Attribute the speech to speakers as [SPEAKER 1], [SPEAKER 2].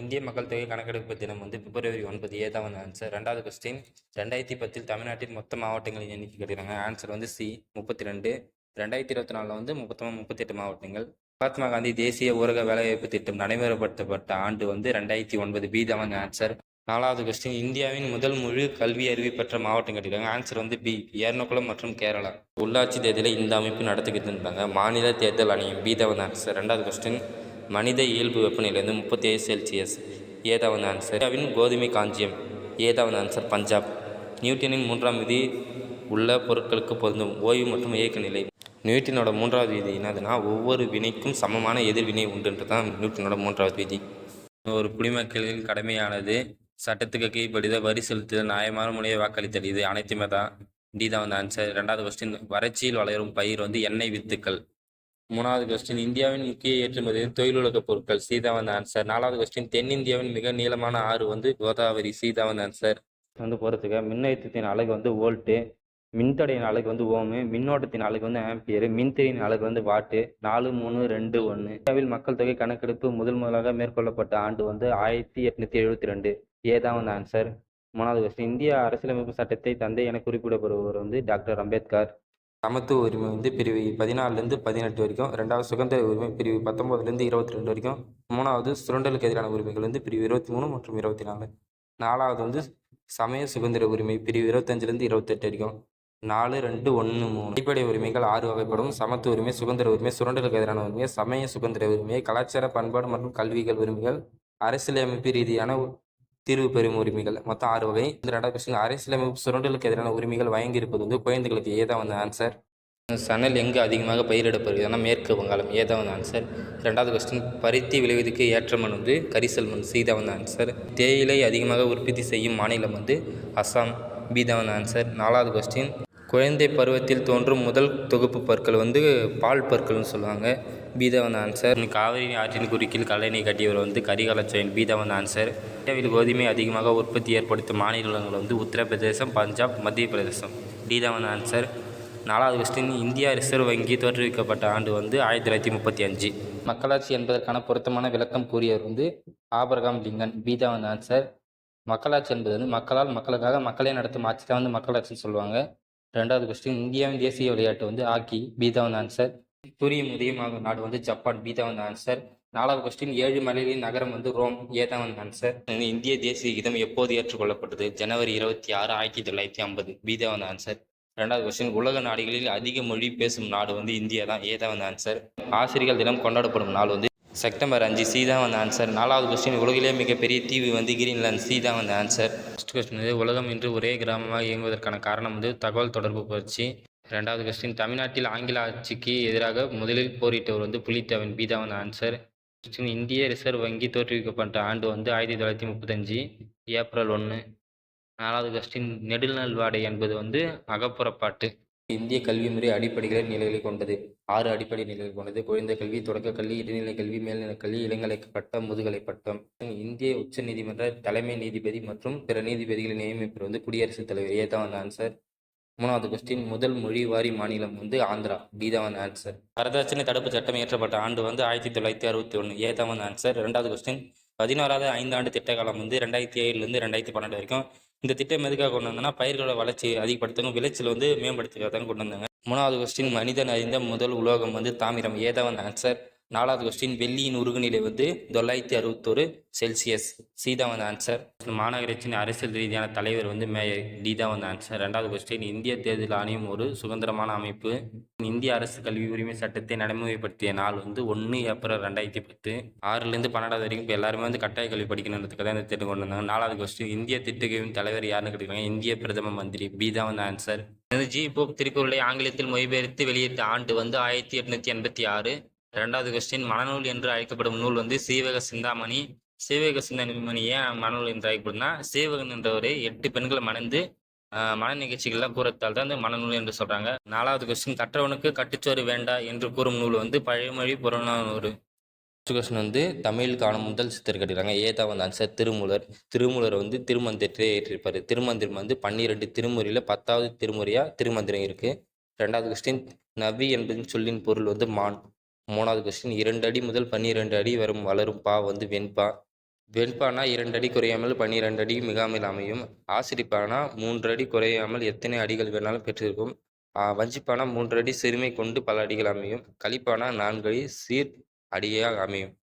[SPEAKER 1] இந்திய மக்கள் தொகை கணக்கெடுப்பு தினம் வந்து பிப்ரவரி 9 ஏதாவது ஆன்சர். ரெண்டாவது கொஸ்டின் 2010 தமிழ்நாட்டின் மொத்த மாவட்டங்களின் எண்ணிக்கை கேட்குறாங்க. ஆன்சர் வந்து சி 32. 2024 வந்து மொத்தமாக 38 மாவட்டங்கள். மகாத்மா காந்தி தேசிய ஊரக வேலைவாய்ப்பு திட்டம் நடைமுறைப்படுத்தப்பட்ட ஆண்டு வந்து 2009 பி தான் ஆன்சர். நாலாவது கொஸ்டின் இந்தியாவின் முதல் முழு கல்வி அறிவு பெற்ற மாவட்டம் கேட்டிருக்காங்க. ஆன்சர் வந்து பி எர்ணாகுளம் மற்றும் கேரளா. உள்ளாட்சி தேர்தலை இந்த அமைப்பு நடத்திக்கிட்டு இருந்தாங்க. மாநில தேர்தல் ஆணையம் பி தான் ஆன்சர். ரெண்டாவது கொஸ்டின் மனித இயல்பு வெப்பநிலை வந்து 37 செல்சியஸ் ஏதாவது ஆன்சர். இந்தியாவின் கோதுமை காஞ்சியம் ஏதாவது ஆன்சர் பஞ்சாப். நியூட்டனின் மூன்றாம் விதி உள்ள பொருட்களுக்கு பொருந்தும் ஓய்வு மற்றும் இயக்க நிலை. நியூட்டனோட மூன்றாவது விதி என்னதுன்னா ஒவ்வொரு வினைக்கும் சமமான எதிர்வினை உண்டுன்றது தான் நியூட்டனோட மூன்றாவது விதி. ஒரு குடிமக்களின் கடமையானது சட்டத்துக்கு கீழ்ப்படித வரி செலுத்துதல் நியாயமான முறையை வாக்களித்தல் இது அனைத்துமே தான் டி தான் வந்து ஆன்சர். ரெண்டாவது கொஸ்டின் வறட்சியில் வளரும் பயிர் வந்து எண்ணெய் வித்துக்கள். மூணாவது கொஸ்டின் இந்தியாவின் முக்கிய ஏற்றுமதி தொழிலுலக பொருட்கள் சீதா வந்து ஆன்சர். நாலாவது கொஸ்டின் தென்னிந்தியாவின் மிக நீளமான ஆறு வந்து கோதாவரி சீதா வந்து ஆன்சர். வந்து போகிறதுக்கு மின்னழுத்தத்தின் அலகு வந்து வோல்ட்டு, மின்தடையின் அலகு வந்து ஓமு, மின்னோட்டத்தின் அலகு வந்து ஆம்பியர், மின்திரியின் அலகு வந்து வாட்டு. 4, 3, 2, 1. இந்தியாவில் மக்கள் தொகை கணக்கெடுப்பு முதலாக மேற்கொள்ளப்பட்ட ஆண்டு வந்து 1872 ஏதான் வந்து ஆன்சர். மூணாவது கொஸ்டின் இந்திய அரசியலமைப்பு சட்டத்தை தந்தை என குறிப்பிடப்படுபவர் வந்து டாக்டர் அம்பேத்கர். சமத்துவ உரிமை வந்து பிரிவு 14லேருந்து 18 வரைக்கும். ரெண்டாவது சுதந்திர உரிமை பிரிவு 19லேருந்து 22 வரைக்கும். மூணாவது சுரண்டலுக்கு எதிரான உரிமைகள் வந்து பிரிவு 23 மற்றும் 24. நாலாவது வந்து சமய சுதந்திர உரிமை பிரிவு 25லேருந்து 28 வரைக்கும். 4, 2, 1, 3. அடிப்படை உரிமைகள் 6 வகைப்படும். சமத்துவ உரிமை, சுதந்திர உரிமை, சுரண்டலுக்கு எதிரான உரிமை, சமய சுதந்திர உரிமை, கலாச்சார பண்பாடு மற்றும் கல்விகள் உரிமைகள், அரசியலமைப்பு ரீதியான தீர்வு பெறும் உரிமைகள். மொத்தம் 6 வகை. இந்த ரெண்டாவது கொஸ்டின் அரசியலமைப்பு சுரண்டலுக்கு எதிரான உரிமைகள் வழங்கியிருப்பது வந்து குழந்தைகளுக்கு ஏதான் வந்து ஆன்சர். சணல் எங்கு அதிகமாக பயிரிடப்படுகிறதுனா மேற்கு வங்காளம் ஏதான் வந்து ஆன்சர். ரெண்டாவது கொஸ்டின் பருத்தி விளைவதற்கு ஏற்ற மண் வந்து கரிசல் மண் சீதா வந்து ஆன்சர். தேயிலை அதிகமாக உற்பத்தி செய்யும் மாநிலம் வந்து அசாம் பி தான் வந்து ஆன்சர். நாலாவது கொஸ்டின் குழந்தை பருவத்தில் தோன்றும் முதல் தொகுப்பு பற்கள் வந்து பால் பற்கள்னு சொல்லுவாங்க பி தான் வந்து ஆன்சர். காவிரி ஆற்றின் குறுக்கில் கல்லணை கட்டியவர் வந்து கரிகால சோழன் பி தான் வந்து ஆன்சர். இந்தியாவில் கோதுமை அதிகமாக உற்பத்தி ஏற்படுத்தும் மாநிலங்கள் வந்து உத்தரப்பிரதேசம், பஞ்சாப், மத்திய பிரதேசம் டி தான் வந்து ஆன்சர். நாலாவது கொஸ்டின் இந்தியா ரிசர்வ் வங்கி தோற்றுவிக்கப்பட்ட ஆண்டு வந்து 1935. மக்களாட்சி என்பதற்கான பொருத்தமான விளக்கம் கூறியவர் வந்து ஆபிரகாம் லிங்கன் பி தான் வந்து ஆன்சர். மக்களாட்சி என்பது வந்து மக்களால் மக்களுக்காக மக்களே நடத்தும் ஆட்சி தான் வந்து மக்களாட்சின்னு சொல்லுவாங்க. ரெண்டாவது கொஸ்டின் இந்தியாவின் தேசிய விளையாட்டு வந்து ஹாக்கி பி தான் வந்து ஆன்சர். சூரியன் உதயமாகும் நாடு வந்து ஜப்பான் பி தான் வந்து ஆன்சர். நாலாவது கொஸ்டின் 7 மலைகளின் நகரம் வந்து ரோம் ஏ தான் வந்து ஆன்சர். இந்திய தேசிய கீதம் எப்போது ஏற்றுக்கொள்ளப்பட்டது? ஜனவரி 26, 1950 பி தான் வந்து ஆன்சர். ரெண்டாவது கொஸ்டின் உலக நாடுகளில் அதிக மொழி பேசும் நாடு வந்து இந்தியா தான் ஏ தான் வந்து ஆன்சர். ஆசிரியர்கள் தினம் கொண்டாடப்படும் நாள் வந்து செப்டம்பர் 5 சி தான் வந்து ஆன்சர். நாலாவது கொஸ்டின் உலகிலே மிகப்பெரிய தீவு வந்து கிரீன்லாந்து சி தான் வந்து ஆன்சர். ஃபர்ஸ்ட் கொஸ்டின் வந்து உலகம் இன்று ஒரே கிராமமாக இயங்குவதற்கான காரணம் வந்து தகவல் தொடர்பு புரட்சி. ரெண்டாவது கொஸ்டின் தமிழ்நாட்டில் ஆங்கில ஆட்சிக்கு எதிராக முதலில் போரிட்டவர் வந்து புலித்தேவன் பி தான் வந்து ஆன்சர். கொஸ்டின் இந்திய ரிசர்வ் வங்கி தோற்றுவிக்கப்பட்ட ஆண்டு வந்து 1935 ஏப்ரல் 1. நாலாவது கொஸ்டின் நெடுநல்வாடை என்பது வந்து அகப்புறப்பாட்டு. இந்திய கல்வி முறை அடிப்படைகளை நிலைகளை கொண்டது. 6 அடிப்படை நிலைகள் கொண்டது. குழந்தை கல்வி, தொடக்க கல்வி, இடைநிலை கல்வி, மேல்நிலைக் கல்வி, இளங்கலை பட்டம், முதுகலை பட்டம். இந்திய உச்ச நீதிமன்ற தலைமை நீதிபதி மற்றும் பிற நீதிபதிகளை நியமிப்பது வந்து குடியரசுத் தலைவர் ஏ தான் வந்து ஆன்சர். மூணாவது கொஸ்டின் முதல் மொழி வாரி மாநிலம் வந்து ஆந்திரா டி தான் வந்து ஆன்சர். வரதட்சணை தடுப்பு சட்டம் இயற்றப்பட்ட ஆண்டு வந்து 1961 ஏ தான் வந்து ஆன்சர். ரெண்டாவது கொஸ்டின் 11வது 5 ஆண்டு திட்ட காலம் வந்து 2007லேருந்து 2012 வரைக்கும். இந்த திட்டம் எதுக்காக கொண்டு வந்தோம்னா பயிர்களோட வளர்ச்சி அதிகப்படுத்தணும், விளைச்சல் வந்து மேம்படுத்துறதுக்காக கொண்டு வந்தாங்க. மூணாவது கொஸ்டின் மனிதன் அறிந்த முதல் உலோகம் வந்து தாமிரம் ஏ தான் வந்து ஆன்சர். நாலாவது கொஸ்டின் வெள்ளியின் உருகுநிலை வந்து 961 செல்சியஸ் சி தான் வந்து ஆன்சர். மாநகராட்சியின் அரசியல் ரீதியான தலைவர் வந்து மேயர் டி தான் வந்து ஆன்சர். ரெண்டாவது கொஸ்டின் இந்திய தேர்தல் ஆணையம் ஒரு சுதந்திரமான அமைப்பு. இந்திய அரசு கல்வி உரிமை சட்டத்தை நடைமுறைப்படுத்திய நாள் வந்து 1 ஏப்ரல் 2010. 6லேருந்து 12 வரைக்கும் இப்போ எல்லாருமே வந்து கட்டாய கல்வி படிக்கணுன்றதுக்காக தான் இந்த திட்டம் கொண்டு வந்தாங்க. நாலாவது கொஸ்டின் இந்திய திட்டக்குழுவின் தலைவர் யாருன்னு கேட்டுருக்காங்க. இந்திய பிரதம மந்திரி பி தான் வந்து ஆன்சர். ஜி போப் திருக்குறளை ஆங்கிலத்தில் மொழிபெயர்த்து வெளியிட்ட ஆண்டு வந்து 1886. ரெண்டாவது கொஸ்டின் மனநூல் என்று அழைக்கப்படும் நூல் வந்து சீவக சிந்தாமணி. சீவக சிந்தாமணி ஏன் மனநூல் என்று அழைக்கப்படுதுன்னா சீவகன் என்றவரை 8 பெண்களை மணந்து மன நிகழ்ச்சிகள்லாம் கூறத்தால் தான் இந்த மனநூல் என்று சொல்றாங்க. நாலாவது கொஸ்டின் கற்றவனுக்கு கட்டுச்சோறு வேண்டா என்று கூறும் நூல் வந்து பழையமொழி புறநானூறு. கொஸ்டின் வந்து தமிழில் காணும் முதல் சித்தர் கேட்டுக்கிறாங்க ஏ தான் வந்து ஆன்சர் திருமூலர். திருமூலர் வந்து திருமந்திரத்தை ஏற்றிருப்பார். திருமந்திரம் வந்து 12 திருமுறையில் 10வது திருமுறையா திருமந்திரம் இருக்கு. ரெண்டாவது கொஸ்டின் நவி என்பதின் சொல்லின் பொருள் வந்து மான். மூணாவது கொஸ்டின் 2 அடி முதல் 12 அடி வரும் வளரும் பா வந்து வெண்பா. வெண்பானா 2 அடி குறையாமல் 12 அடி மிகாமல் அமையும். ஆசிரிப்பானா 3 அடி குறையாமல் எத்தனை அடிகள் வேணாலும் பெற்றிருக்கும். வஞ்சிப்பானா 3 அடி சிறுமை கொண்டு பல அடிகள் அமையும். கலிப்பானா 4 அடி சீர் அடியாக அமையும்.